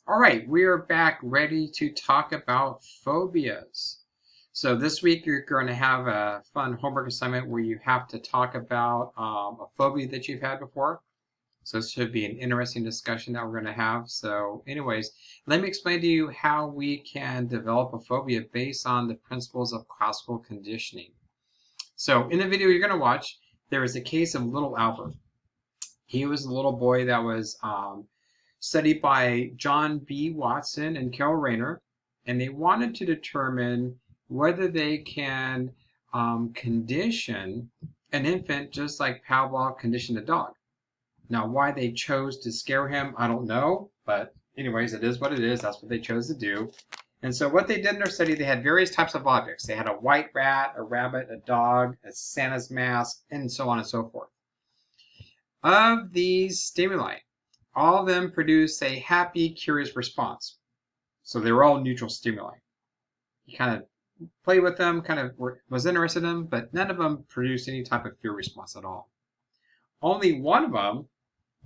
All right, we are back ready to talk about phobias. So this week you're going to have a fun homework assignment where you have to talk about a phobia that you've had before. So this should be an interesting discussion that we're going to have. So anyways, let me explain to you how we can develop a phobia based on the principles of classical conditioning. So in the video you're going to watch, there is a case of little Albert. He was a little boy that was studied by John B. Watson and Carol Rayner, and they wanted to determine whether they can condition an infant just like Pavlov conditioned a dog. Now, why they chose to scare him, I don't know, but anyways, it is what it is. That's what they chose to do. And so what they did in their study, they had various types of objects. They had a white rat, a rabbit, a dog, a Santa's mask, and so on and so forth. Of these stimuli, all of them produce a happy, curious response. So they were all neutral stimuli. You kind of played with them, kind of was interested in them, but none of them produced any type of fear response at all. Only one of them,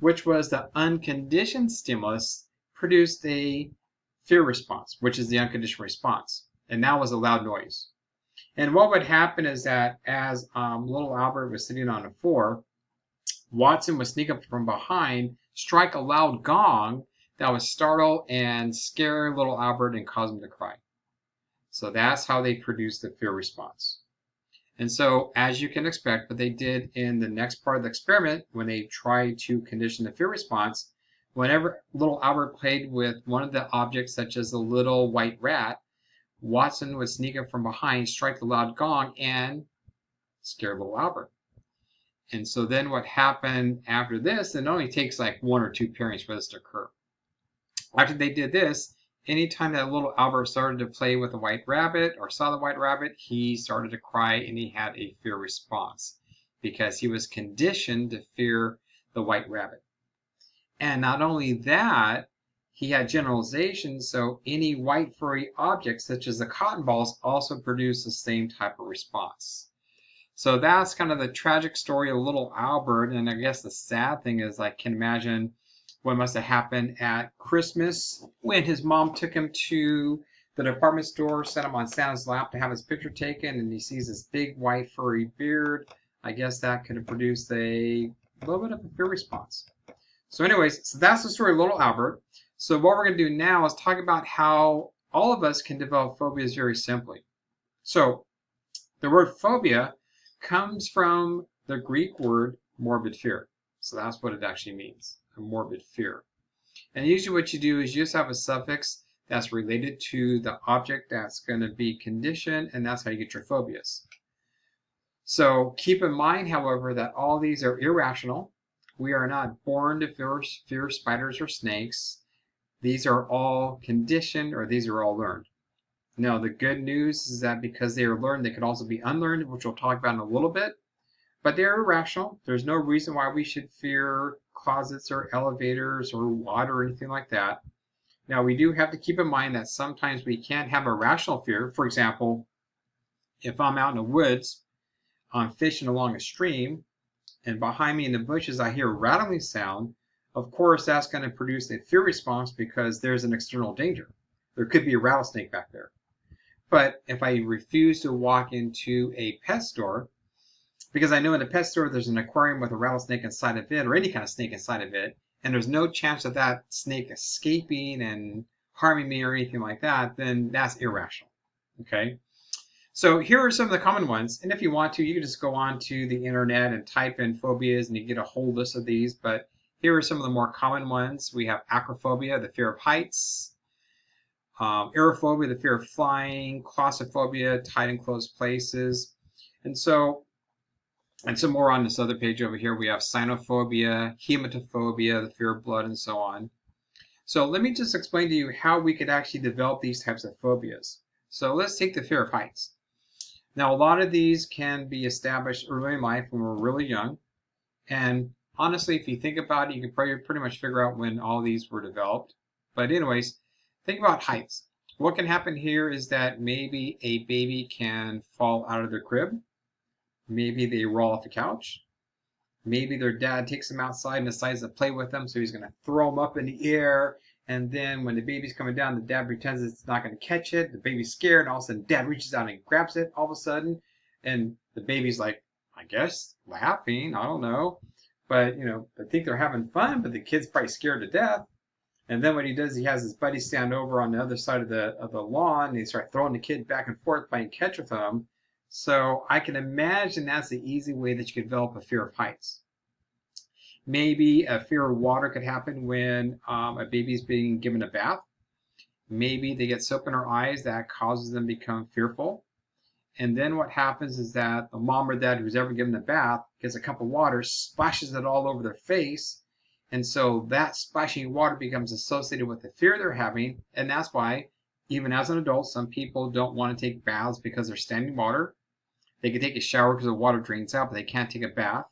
which was the unconditioned stimulus, produced a fear response, which is the unconditioned response. And that was a loud noise. And what would happen is that as little Albert was sitting on the floor, Watson would sneak up from behind, strike a loud gong that would startle and scare little Albert and cause him to cry. So that's how they produced the fear response. And so, as you can expect, what they did in the next part of the experiment, when they tried to condition the fear response, whenever little Albert played with one of the objects, such as a little white rat, Watson would sneak up from behind, strike the loud gong, and scare little Albert. And so then what happened after this, it only takes like one or two pairings for this to occur. After they did this, anytime that little Albert started to play with a white rabbit or saw the white rabbit, he started to cry and he had a fear response because he was conditioned to fear the white rabbit. And not only that, he had generalizations, so any white furry objects such as the cotton balls also produce the same type of response. So that's kind of the tragic story of little Albert. And I guess the sad thing is I can imagine what must have happened at Christmas when his mom took him to the department store, set him on Santa's lap to have his picture taken, and he sees this big white furry beard. I guess that could have produced a little bit of a fear response. So anyways, so that's the story of little Albert. So what we're going to do now is talk about how all of us can develop phobias very simply. So the word phobia comes from the Greek word morbid fear. So that's what it actually means, a morbid fear. And usually what you do is you just have a suffix that's related to the object that's going to be conditioned, and that's how you get your phobias. So keep in mind, however, that all these are irrational. We are not born to fear spiders or snakes. These are all conditioned, or these are all learned. Now, the good news is that because they are learned, they can also be unlearned, which we'll talk about in a little bit. But they're irrational. There's no reason why we should fear closets or elevators or water or anything like that. Now, we do have to keep in mind that sometimes we can't have a rational fear. For example, if I'm out in the woods, I'm fishing along a stream, and behind me in the bushes I hear a rattling sound, of course that's going to produce a fear response because there's an external danger. There could be a rattlesnake back there. But if I refuse to walk into a pet store, because I know in a pet store there's an aquarium with a rattlesnake inside of it, or any kind of snake inside of it, and there's no chance of that snake escaping and harming me or anything like that, then that's irrational. Okay? So here are some of the common ones, and if you want to, you can just go on to the internet and type in phobias and you get a whole list of these, but here are some of the more common ones. We have acrophobia, the fear of heights, aerophobia, the fear of flying, claustrophobia, tight and closed places. And some more on this other page over here. We have cynophobia, hematophobia, the fear of blood, and so on. So let me just explain to you how we could actually develop these types of phobias. So let's take the fear of heights. Now, a lot of these can be established early in life when we're really young. And honestly, if you think about it, you can probably pretty much figure out when all these were developed. But anyways, think about heights. What can happen here is that maybe a baby can fall out of their crib. Maybe they roll off the couch. Maybe their dad takes them outside and decides to play with them, so he's going to throw them up in the air And then when the baby's coming down, the dad pretends it's not going to catch it. The baby's scared, and all of a sudden, dad reaches out and grabs it all of a sudden. And the baby's like, I guess, laughing. I don't know. But, I think they're having fun, but the kid's probably scared to death. And then what he does, he has his buddy stand over on the other side of the lawn, and he starts throwing the kid back and forth, playing catch with him. So I can imagine that's the easy way that you could develop a fear of heights. Maybe a fear of water could happen when a baby's being given a bath. Maybe they get soap in their eyes that causes them to become fearful. And then what happens is that the mom or dad who's ever given a bath gets a cup of water, splashes it all over their face. And so that splashing water becomes associated with the fear they're having. And that's why, even as an adult, some people don't want to take baths because they're standing water. They can take a shower because the water drains out, but they can't take a bath.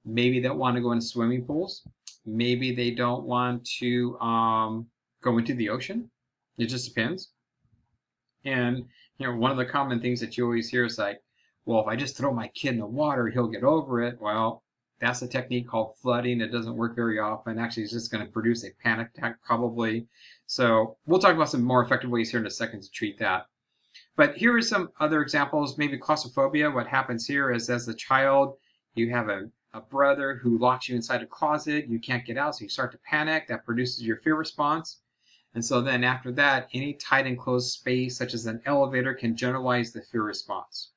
Maybe they don't want to go into swimming pools. Maybe they don't want to go into the ocean. It just depends. And one of the common things that you always hear is like, well, if I just throw my kid in the water, he'll get over it. Well, that's a technique called flooding. It doesn't work very often. Actually, it's just going to produce a panic attack probably. So we'll talk about some more effective ways here in a second to treat that. But here are some other examples. Maybe claustrophobia. What happens here is as a child, you have a brother who locks you inside a closet. You can't get out, so you start to panic. That produces your fear response. And so then after that, any tight enclosed space, such as an elevator, can generalize the fear response.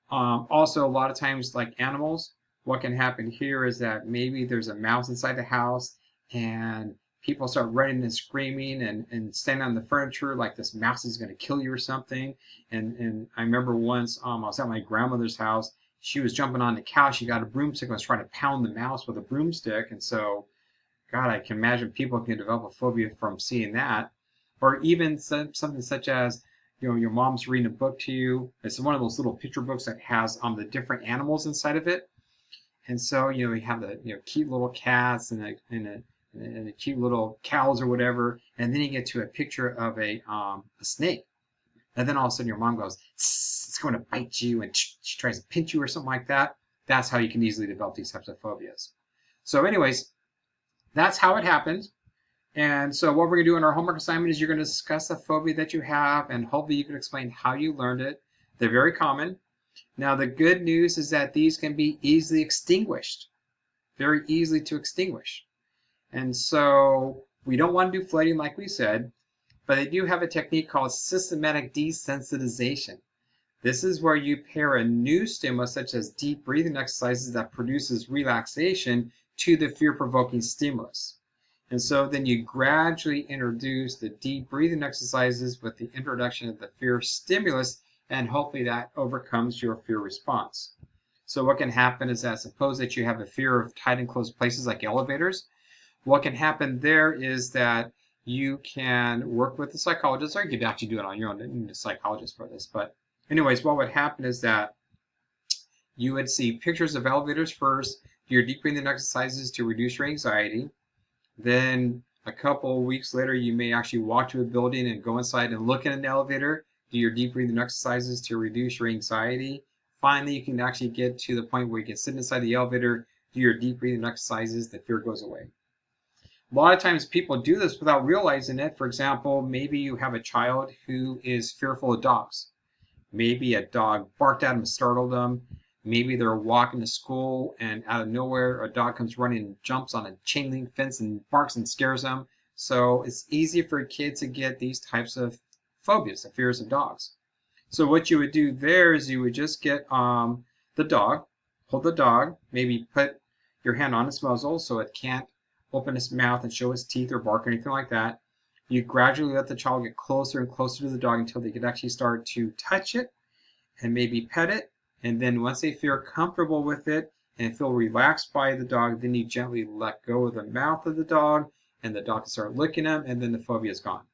Also, a lot of times, like animals, what can happen here is that maybe there's a mouse inside the house and people start running and screaming and standing on the furniture like this mouse is going to kill you or something. And I remember once I was at my grandmother's house. She was jumping on the couch. She got a broomstick and was trying to pound the mouse with a broomstick. And so, God, I can imagine people can develop a phobia from seeing that. Or even something such as, your mom's reading a book to you. It's one of those little picture books that has the different animals inside of it. And so, you have the cute little cats and the cute little cows or whatever. And then you get to a picture of a snake. And then all of a sudden your mom goes, it's going to bite you, and she tries to pinch you or something like that. That's how you can easily develop these types of phobias. So anyways, that's how it happens. And so what we're going to do in our homework assignment is you're going to discuss the phobia that you have, and hopefully you can explain how you learned it. They're very common. Now, the good news is that these can be easily extinguished, very easily to extinguish. And so we don't want to do flooding like we said, but they do have a technique called systematic desensitization. This is where you pair a new stimulus, such as deep breathing exercises that produces relaxation, to the fear-provoking stimulus. And so then you gradually introduce the deep breathing exercises with the introduction of the fear stimulus, and hopefully that overcomes your fear response. So what can happen is that suppose that you have a fear of tight enclosed places like elevators. What can happen there is that you can work with a psychologist, or you could actually do it on your own. You don't need a psychologist for this. But anyways, what would happen is that you would see pictures of elevators first, do your deep breathing exercises to reduce your anxiety. Then a couple of weeks later, you may actually walk to a building and go inside and look at an elevator, do your deep breathing exercises to reduce your anxiety. Finally, you can actually get to the point where you can sit inside the elevator, do your deep breathing exercises, the fear goes away. A lot of times people do this without realizing it. For example, maybe you have a child who is fearful of dogs. Maybe a dog barked at them and startled them. Maybe they're walking to school and out of nowhere a dog comes running and jumps on a chain link fence and barks and scares them. So it's easy for kids to get these types of phobias, the fears of dogs. So what you would do there is you would just get the dog, hold the dog, maybe put your hand on its muzzle so it can't open its mouth and show its teeth or bark or anything like that. You gradually let the child get closer and closer to the dog until they can actually start to touch it and maybe pet it. And then once they feel comfortable with it and feel relaxed by the dog, then you gently let go of the mouth of the dog and the dog can start licking them, and then the phobia is gone.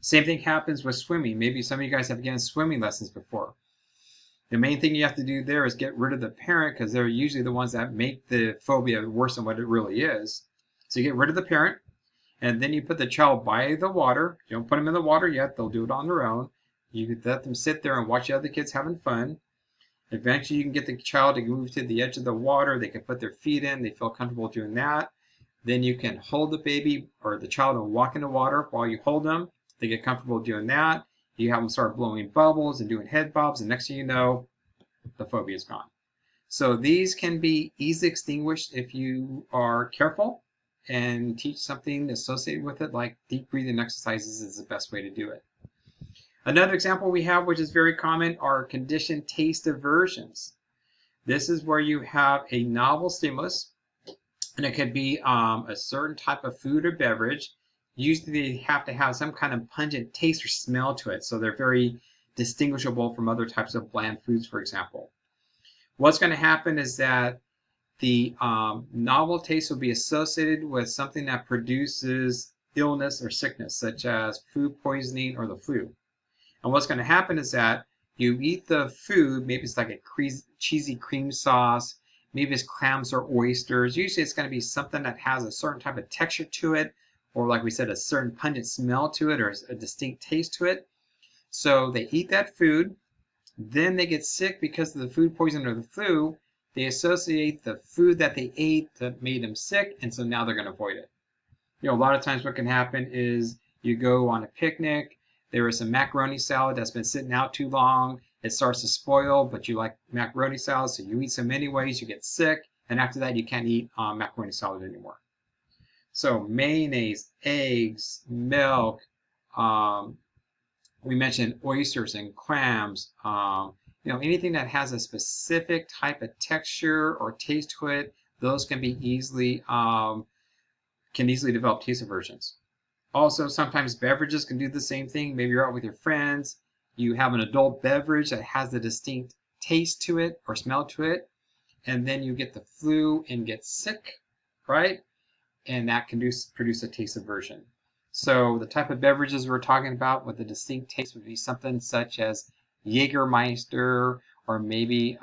Same thing happens with swimming. Maybe some of you guys have gotten swimming lessons before. The main thing you have to do there is get rid of the parent, because they're usually the ones that make the phobia worse than what it really is. So you get rid of the parent, and then you put the child by the water. You don't put them in the water yet. They'll do it on their own. You can let them sit there and watch the other kids having fun. Eventually, you can get the child to move to the edge of the water. They can put their feet in. They feel comfortable doing that. Then you can hold the baby or the child and walk in the water while you hold them. They get comfortable doing that. You have them start blowing bubbles and doing head bobs, and next thing you know, the phobia is gone. So these can be easily extinguished if you are careful and teach something associated with it, like deep breathing exercises is the best way to do it. Another example we have, which is very common, are conditioned taste aversions. This is where you have a novel stimulus, and it could be a certain type of food or beverage. Usually they have to have some kind of pungent taste or smell to it, so they're very distinguishable from other types of bland foods, for example. What's going to happen is that the novel taste will be associated with something that produces illness or sickness, such as food poisoning or the flu. And what's going to happen is that you eat the food, maybe it's like a cheesy cream sauce, maybe it's clams or oysters. Usually it's going to be something that has a certain type of texture to it, or like we said, a certain pungent smell to it, or a distinct taste to it. So they eat that food, then they get sick because of the food poisoning or the flu. They associate the food that they ate that made them sick, and so now they're going to avoid it. A lot of times what can happen is you go on a picnic, there is some macaroni salad that's been sitting out too long, it starts to spoil, but you like macaroni salad, so you eat some anyways, you get sick, and after that you can't eat macaroni salad anymore. So mayonnaise, eggs, milk, we mentioned oysters and clams, anything that has a specific type of texture or taste to it, those can be easily develop taste aversions. Also, sometimes beverages can do the same thing. Maybe you're out with your friends, you have an adult beverage that has a distinct taste to it or smell to it, and then you get the flu and get sick, right? And that can produce a taste aversion. So the type of beverages we're talking about with a distinct taste would be something such as Jägermeister, or maybe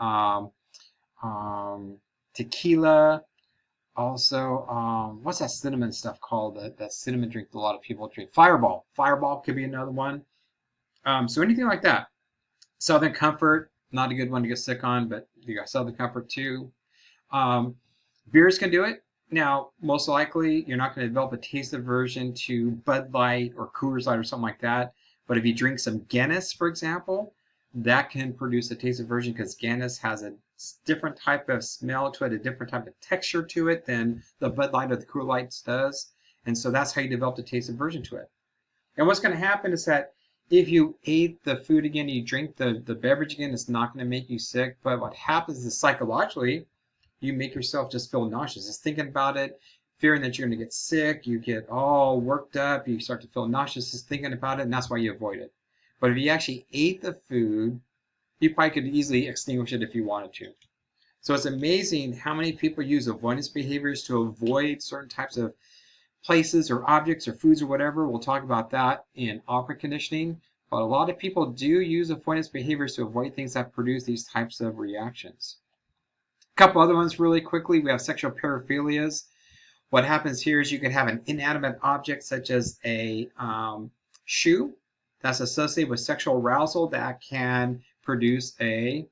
tequila. Also, what's that cinnamon stuff called? That cinnamon drink that a lot of people drink. Fireball. Fireball could be another one. So anything like that. Southern Comfort, not a good one to get sick on, but you got Southern Comfort too. Beers can do it. Now, most likely, you're not going to develop a taste aversion to Bud Light or Coors Light or something like that. But if you drink some Guinness, for example, that can produce a taste aversion because Guinness has a different type of smell to it, a different type of texture to it than the Bud Light or the Coors Light does. And so that's how you develop a taste aversion to it. And what's going to happen is that if you ate the food again, you drink the beverage again, it's not going to make you sick. But what happens is psychologically, you make yourself just feel nauseous. Just thinking about it, fearing that you're going to get sick, you get all worked up, you start to feel nauseous just thinking about it, and that's why you avoid it. But if you actually ate the food, you probably could easily extinguish it if you wanted to. So it's amazing how many people use avoidance behaviors to avoid certain types of places or objects or foods or whatever. We'll talk about that in operant conditioning. But a lot of people do use avoidance behaviors to avoid things that produce these types of reactions. A couple other ones really quickly. We have sexual paraphilias. What happens here is you can have an inanimate object such as a shoe that's associated with sexual arousal that can produce a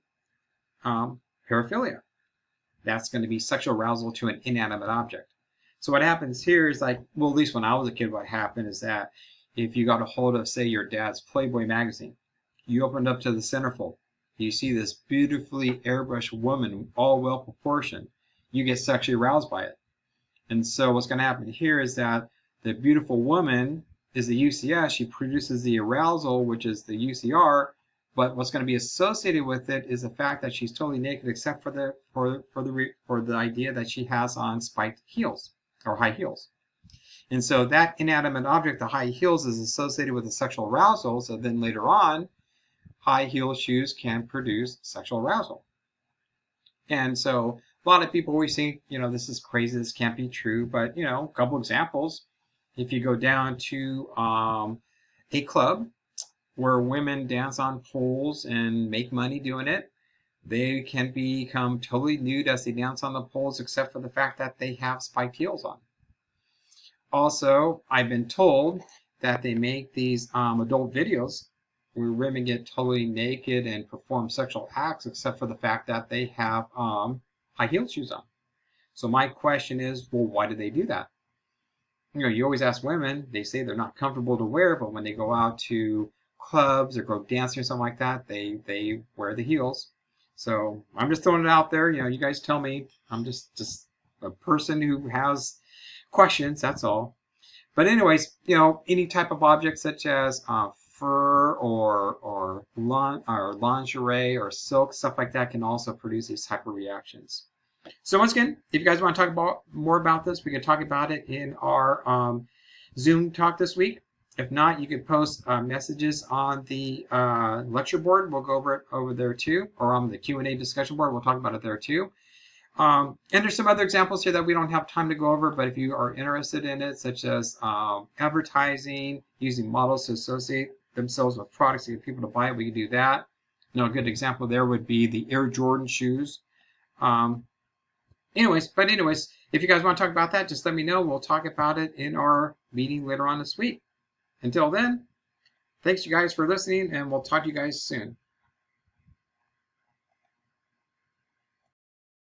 paraphilia. That's going to be sexual arousal to an inanimate object. So what happens here is like, well, at least when I was a kid, what happened is that if you got a hold of, say, your dad's Playboy magazine, you opened up to the centerfold, you see this beautifully airbrushed woman, all well proportioned, you get sexually aroused by it. And so what's going to happen here is that the beautiful woman is the UCS, she produces the arousal, which is the UCR, but what's going to be associated with it is the fact that she's totally naked except for the idea that she has on spiked heels or high heels. And so that inanimate object, the high heels, is associated with the sexual arousal. So then later on, high heel shoes can produce sexual arousal. And so a lot of people always think, this is crazy, this can't be true. But, a couple examples. If you go down to a club where women dance on poles and make money doing it, they can become totally nude as they dance on the poles, except for the fact that they have spiked heels on. Also, I've been told that they make these adult videos where women get totally naked and perform sexual acts, except for the fact that they have high heel shoes on. So my question is, well, why do they do that? you always ask women, they say they're not comfortable to wear, but when they go out to clubs or go dancing or something like that, they wear the heels. So I'm just throwing it out there. You guys tell me. I'm just a person who has questions. That's all. But anyways, any type of object such as fur or lingerie or silk, stuff like that can also produce these type of reactions. So once again, if you guys want to talk about more about this, we can talk about it in our Zoom talk this week. If not, you can post messages on the lecture board. We'll go over it over there too, or on the Q&A discussion board. We'll talk about it there too. And there's some other examples here that we don't have time to go over, but if you are interested in it, such as advertising, using models to associate themselves with products to get people to buy it, we can do that. A good example there would be the Air Jordan shoes. Anyways, if you guys want to talk about that, just let me know. We'll talk about it in our meeting later on this week. Until then, thanks you guys for listening, and we'll talk to you guys soon.